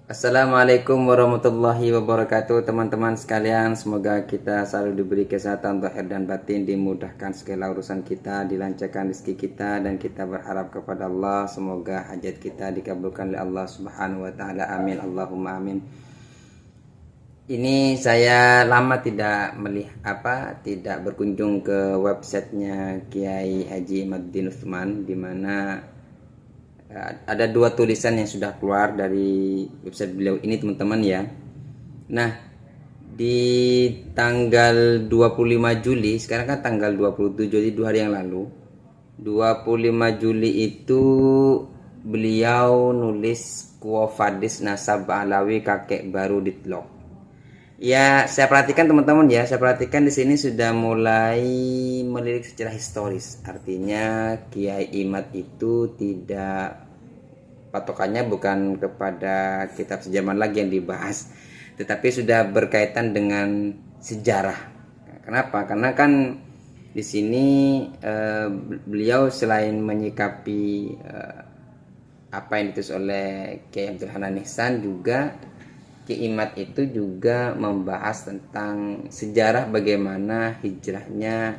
Assalamualaikum warahmatullahi wabarakatuh, teman-teman sekalian. Semoga kita selalu diberi kesehatan zahir dan batin, dimudahkan segala urusan kita, dilancarkan rezeki kita, dan kita berharap kepada Allah semoga hajat kita dikabulkan oleh Allah Subhanahu wa taala. Amin Allahumma amin. Ini saya lama tidak tidak berkunjung ke websitenya Kiai Haji Imaduddin Utsman, di mana ada dua tulisan yang sudah keluar dari website beliau ini, teman-teman ya. Nah, di tanggal 25 Juli, sekarang kan tanggal 27, jadi 2 hari yang lalu, 25 Juli itu beliau nulis Quofadis Nasab Alawi Kakek Baru Ditlok. Ya, saya perhatikan teman-teman ya, saya perhatikan di sini sudah mulai melirik secara historis. Artinya Kiai Imad itu tidak, patokannya bukan kepada kitab sejaman lagi yang dibahas, tetapi sudah berkaitan dengan sejarah. Kenapa? Karena kan di sini beliau selain menyikapi apa yang ditulis oleh Kiai Abdul Hanan Ihsan, juga Kiai Imad itu juga membahas tentang sejarah bagaimana hijrahnya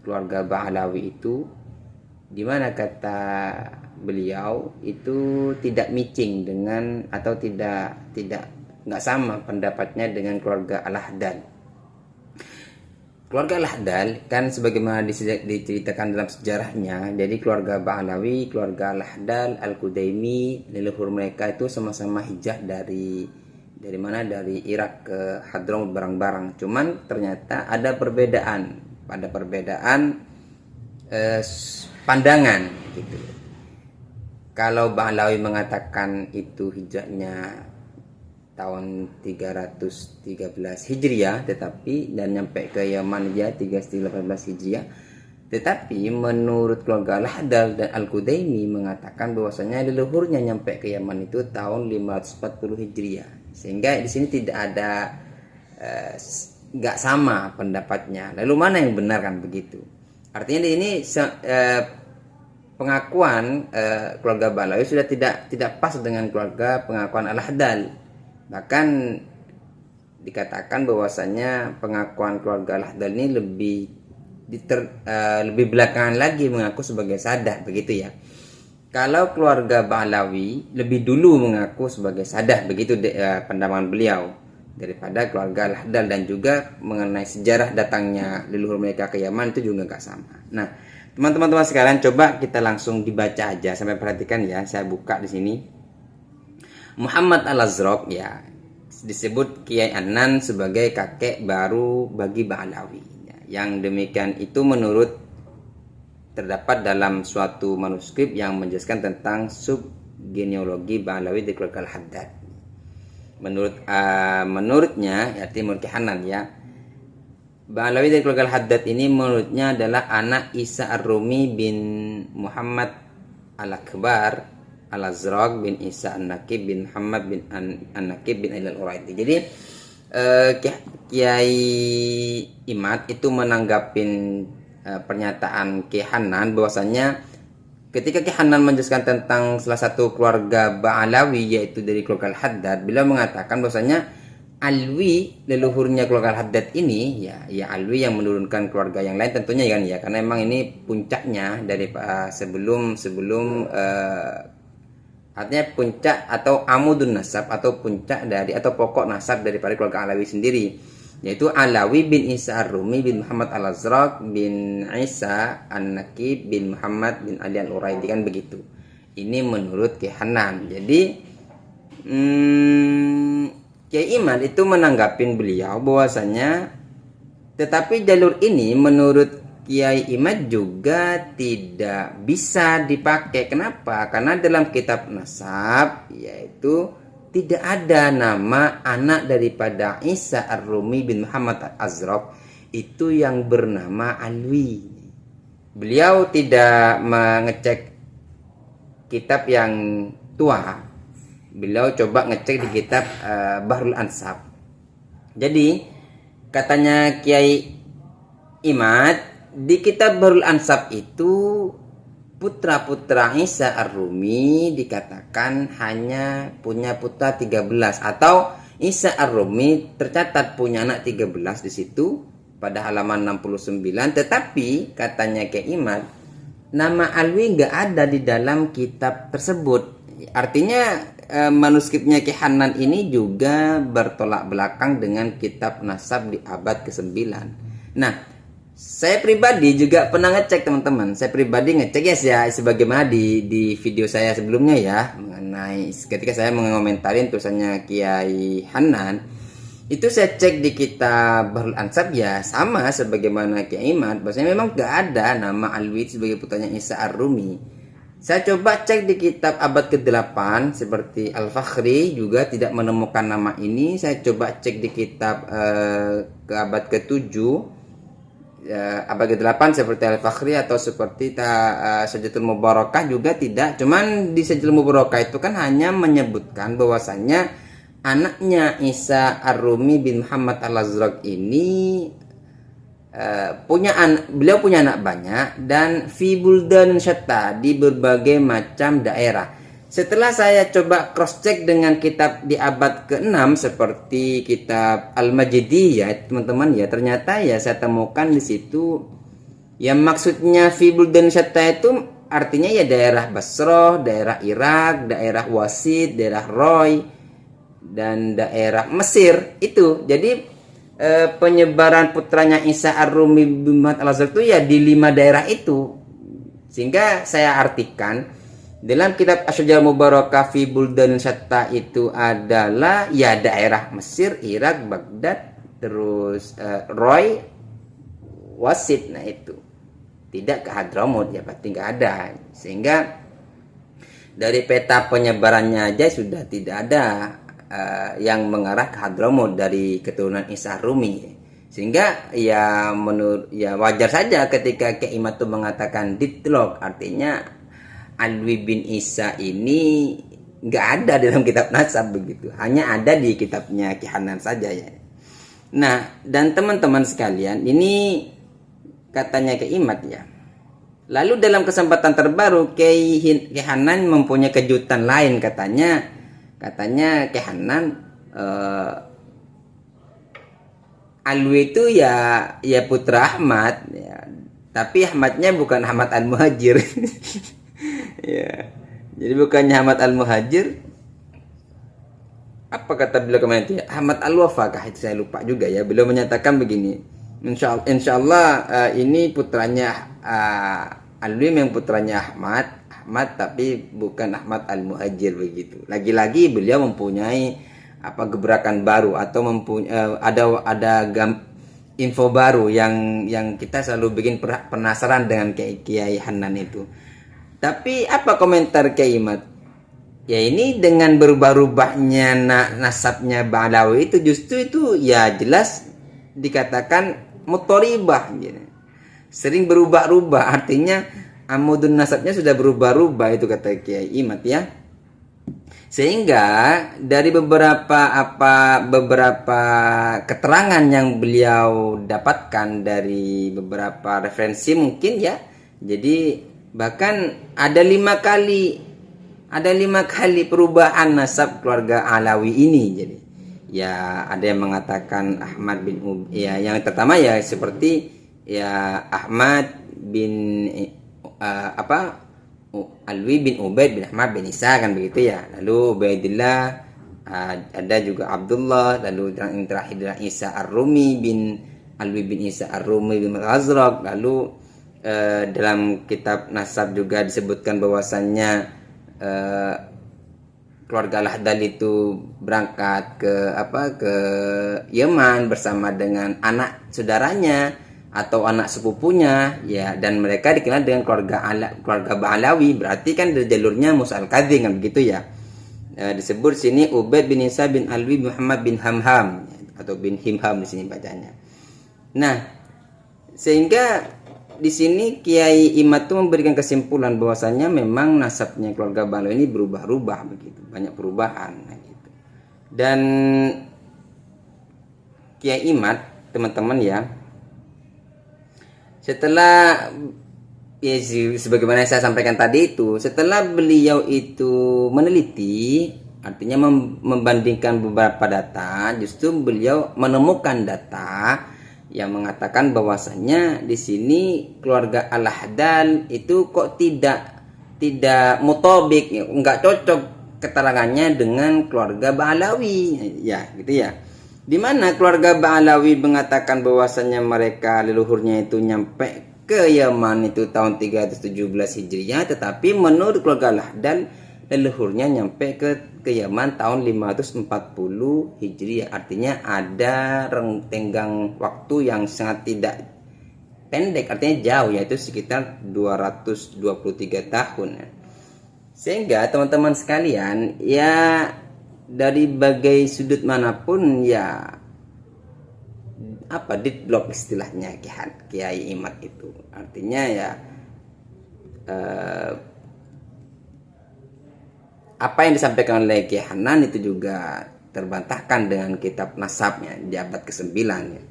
keluarga Bahlawi itu, di mana kata beliau itu tidak matching dengan, atau nggak sama pendapatnya dengan keluarga Al-Ahdal. Keluarga Al-Ahdal kan sebagaimana diceritakan dalam sejarahnya, jadi keluarga Bahlawi, keluarga Al-Ahdal, Al-Qudaimi, leluhur mereka itu sama-sama hijrah dari mana? Dari Irak ke Hadramut bareng-bareng. Cuman ternyata ada perbedaan pandangan gitu. Kalau Bahlawi mengatakan itu hijrahnya tahun 313 Hijriah, tetapi dan nyampe ke Yaman ya 318 Hijriah. Tetapi menurut keluarga Al-Ahdal dan Al-Qudaimi mengatakan bahwasanya leluhurnya nyampe ke Yaman itu tahun 540 Hijriah. Sehingga di sini tidak ada nggak sama pendapatnya. Lalu mana yang benar, kan begitu? Artinya ini pengakuan keluarga Bahlawi sudah tidak pas dengan keluarga pengakuan Al-Ahdal. Bahkan dikatakan bahwasanya pengakuan keluarga Al-Ahdal ini lebih belakangan lagi mengaku sebagai sadah, begitu ya. Kalau keluarga Bahlawi lebih dulu mengaku sebagai sadah, begitu pandangan beliau, daripada keluarga Al-Ahdal. Dan juga mengenai sejarah datangnya leluhur mereka ke Yaman itu juga nggak sama. Nah, teman-teman sekalian, coba kita langsung dibaca aja, sampai perhatikan ya. Saya buka di sini. Muhammad Al-Azraq ya disebut Kiai Anan sebagai kakek baru bagi Bahlawi. Yang demikian itu menurut terdapat dalam suatu manuskrip yang menjelaskan tentang subgenealogi Bahlawi dari keluarga Al-Haddad. Menurutnya, menurut Kiai Hanan ya, Bahlawi dari keluarga Al-Haddad ini menurutnya adalah anak Isa Ar-Rumi bin Muhammad Al-Akbar Al-Azraq bin Isa An-Nakib bin Muhammad bin An-Nakib bin Al-Uraidi. Jadi Kiai Imad itu menanggapin pernyataan Kiai Hanan bahwasanya ketika Kiai Hanan menjelaskan tentang salah satu keluarga Bahlawi yaitu dari keluarga Al-Haddad, beliau mengatakan bahwasanya Alwi, leluhurnya keluarga Al-Haddad ini ya Alwi yang menurunkan keluarga yang lain tentunya kan ya, karena memang ini puncaknya dari sebelum artinya puncak atau amudun nasab, atau puncak dari atau pokok nasab daripada keluarga Alawi sendiri, yaitu Alawi bin Isa Ar-Rumi bin Muhammad Al-Azraq bin Isa An-Nakib bin Muhammad bin Ali Al-Uraidi, kan begitu. Ini menurut Kiai Hanan. Jadi Kiai Imad itu menanggapin beliau bahwasanya tetapi jalur ini menurut Kiai Imad juga tidak bisa dipakai. Kenapa? Karena dalam kitab nasab yaitu tidak ada nama anak daripada Isa Ar-Rumi bin Muhammad Al-Azraq itu yang bernama Alwi. Beliau tidak mengecek kitab yang tua. Beliau coba ngecek di kitab Bahrul Ansab. Jadi katanya Kiai Imad, di kitab Bahrul Ansab itu putra-putra Isa Ar-Rumi dikatakan hanya punya putra 13, atau Isa Ar-Rumi tercatat punya anak 13 di situ pada halaman 69, tetapi katanya Kiai Imad, nama Alwi nggak ada di dalam kitab tersebut. Artinya manuskripnya Ki Hanan ini juga bertolak belakang dengan kitab nasab di abad ke-9. Nah, saya pribadi juga pernah ngecek teman-teman. Saya pribadi ngecek ya sebagaimana di video saya sebelumnya ya, mengenai ketika saya mengomentari tulisannya Kiai Hanan, itu saya cek di kitab Bahrul Ansab ya sama sebagaimana Kiai Imad, bahwasanya memang gak ada nama Alwi sebagai putranya Isa Ar-Rumi. Saya coba cek di kitab abad ke-8 seperti Al-Fakhri juga tidak menemukan nama ini. Saya coba cek di kitab ke abad ke-7 abad ke-8 seperti Al-Fakhri atau seperti Sajatul Mubarakah juga tidak. Cuman di Sajatul Mubarakah itu kan hanya menyebutkan bahwasannya anaknya Isa Ar-Rumi bin Muhammad Al-Azraq ini beliau punya anak banyak dan fi buldan syatta, di berbagai macam daerah. Setelah saya coba cross check dengan kitab di abad ke-6 seperti kitab Al-Majidi ya teman-teman ya, ternyata ya saya temukan di situ yang maksudnya fi buldan syatta itu artinya ya daerah Basrah, daerah Irak, daerah Wasid, daerah Roy dan daerah Mesir itu. Jadi penyebaran putranya Isa Ar-Rumi bin Muhammad Al-Azraq itu ya di 5 daerah itu. Sehingga saya artikan dalam kitab Asy-Syajarah Mubarakah fi Buldan Syatta itu adalah ya daerah Mesir, Irak, Baghdad, terus Roy, Wasit. Nah itu tidak ke Hadramaut ya, pasti nggak ada. Sehingga dari peta penyebarannya aja sudah tidak ada yang mengarah ke Hadramaut dari keturunan Isa Ar-Rumi. Sehingga ya menurut ya wajar saja ketika Kiai Imad itu mengatakan ditlog, artinya Alwi bin Isa ini nggak ada dalam kitab nasab begitu, hanya ada di kitabnya Ki Hanan saja ya. Nah, dan teman-teman sekalian, ini katanya Kiai Imad ya. Lalu dalam kesempatan terbaru Kiai Hanan mempunyai kejutan lain, katanya Kiai Hanan Alwi itu ya putra Ahmad ya, tapi Ahmadnya bukan Ahmad Al-Muhajir. Ya, jadi bukannya Ahmad Al-Muhajir, apa kata beliau kemarin itu ya, Ahmad Al-Wafakah, itu saya lupa juga ya. Beliau menyatakan begini, insya Allah ini putranya Alwi yang putranya Ahmad tapi bukan Ahmad Al-Muhajir begitu. Lagi-lagi beliau mempunyai gebrakan baru atau ada info baru yang kita selalu bikin penasaran dengan Kiai Hanan itu. Tapi apa komentar Kiai Imad? Ya ini dengan berubah-ubahnya nasabnya Ba'alawi itu justru itu ya jelas dikatakan mutoribah gitu. Sering berubah-ubah, artinya amudun nasabnya sudah berubah-ubah, itu kata Kiai Imad ya. Sehingga dari beberapa keterangan yang beliau dapatkan dari beberapa referensi mungkin ya, jadi bahkan ada 5 kali perubahan nasab keluarga Alawi ini. Jadi ya ada yang mengatakan Ahmad bin ya yang pertama ya seperti ya Ahmad bin Alwi bin Ubaid bin Ahmad bin Isa kan begitu ya. Lalu Ubaidillah, ada juga Abdullah, lalu yang terakhir Isa Ar-Rumi bin Alwi bin Isa Ar-Rumi bin Al-Azraq. Lalu dalam kitab nasab juga disebutkan bahwasannya keluarga Al-Haddad itu berangkat ke Yaman bersama dengan anak saudaranya atau anak sepupunya ya, dan mereka dikenal dengan keluarga Ba'alawi, berarti kan dari jalurnya Musa Al-Kadhi kan begitu ya. Disebut sini Ubaid bin Isa bin Alwi bin Muhammad bin Hamham atau bin Himham di sini bacanya. Nah, sehingga di sini Kiai Imad itu memberikan kesimpulan bahwasanya memang nasabnya keluarga Ba'alawi ini berubah-ubah begitu, banyak perubahan gitu. Dan Kiai Imad teman-teman ya, setelah Ya, sebagaimana saya sampaikan tadi itu, setelah beliau itu meneliti, artinya membandingkan beberapa data, justru beliau menemukan data yang mengatakan bahwasanya di sini keluarga Al-Ahdal itu kok tidak mutobik, nggak cocok keterangannya dengan keluarga Ba'alawi, ya gitu ya. Di mana keluarga Ba'alawi mengatakan bahwasanya mereka leluhurnya itu nyampe ke Yaman itu tahun 317 Hijriah, tetapi menurut keluarga Al-Ahdal leluhurnya nyampe ke Yaman tahun 540 Hijriah. Artinya ada tenggang waktu yang sangat tidak pendek, artinya jauh, yaitu sekitar 223 tahun. Sehingga teman-teman sekalian, ya dari bagai sudut manapun ya apa deadlock istilahnya Kiai Imad itu, artinya ya apa yang disampaikan oleh Kiai Hanan itu juga terbantahkan dengan kitab nasabnya di abad ke-9 ya.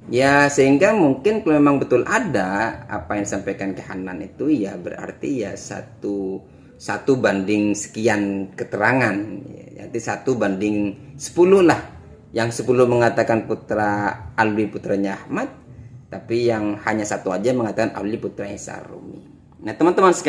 Ya sehingga mungkin kalau memang betul ada apa yang disampaikan Kiai Hanan itu, ya berarti ya satu banding sekian keterangan, jadi 1 banding 10 lah. Yang 10 mengatakan putra Alwi putranya Ahmad, tapi yang hanya 1 aja mengatakan Alwi putranya Sarumi. Nah teman-teman sekalian,